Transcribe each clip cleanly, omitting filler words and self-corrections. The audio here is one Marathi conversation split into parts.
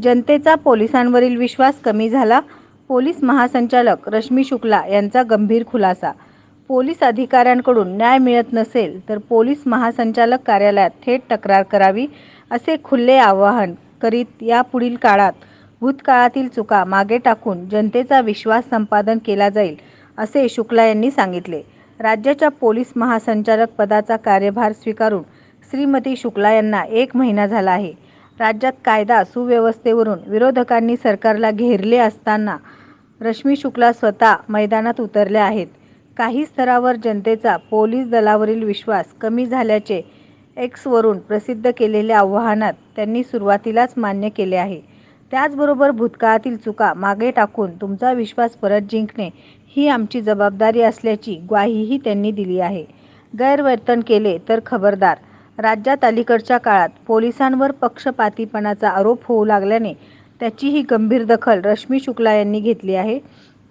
जनतेचा पोलिसांवरील विश्वास कमी झाला. पोलीस महासंचालक रश्मी शुक्ला यांचा गंभीर खुलासा. पोलीस अधिकाऱ्यांकडून न्याय मिळत नसेल तर पोलीस महासंचालक कार्यालयात थेट तक्रार करावी, असे खुले आवाहन करीत यापुढील काळात भूतकाळातील चुका मागे टाकून जनतेचा विश्वास संपादन केला जाईल, असे शुक्ला यांनी सांगितले. राज्याच्या पोलीस महासंचालक पदाचा कार्यभार स्वीकारून श्रीमती शुक्ला यांना 1 महिना झाला आहे. राज्यात कायदा सुव्यवस्थेवरून विरोधकांनी सरकारला घेरले असताना रश्मी शुक्ला स्वतः मैदानात उतरल्या आहेत. काही स्तरावर जनतेचा पोलीस दलावरील विश्वास कमी झाल्याचे एक्सवरून प्रसिद्ध केलेल्या आवाहनात त्यांनी सुरुवातीलाच मान्य केले आहे. त्याचबरोबर भूतकाळातील चुका मागे टाकून तुमचा विश्वास परत जिंकणे ही आमची जबाबदारी असल्याची ग्वाहीही त्यांनी दिली आहे. गैरवर्तन केले तर खबरदार. राज्यात अलीकडच्या काळात पोलिसांवर पक्षपातीपणाचा आरोप होऊ लागल्याने त्याचीही गंभीर दखल रश्मी शुक्ला यांनी घेतली आहे.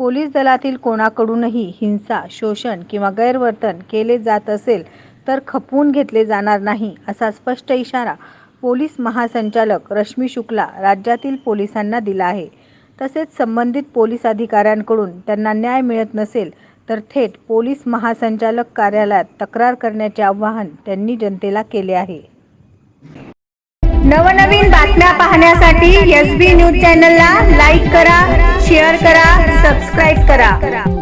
पोलीस दलातील कोणाकडूनही हिंसा, शोषण किंवा गैरवर्तन केले जात असेल तर खपवून घेतले जाणार नाही, असा स्पष्ट इशारा पोलीस महासंचालक रश्मी शुक्ला राज्यातील पोलिसांना दिला आहे. तसेच संबंधित पोलीस अधिकाऱ्यांकडून त्यांना न्याय मिळत नसेल तर थेट पोलीस महासंचालक कार्यालयात तक्रार करण्याचे आवाहन त्यांनी जनतेला केले आहे. नवनवीन बातम्या पाहण्यासाठी SB न्यूज चॅनलला लाईक करा, शेअर करा, सबस्क्राईब करा.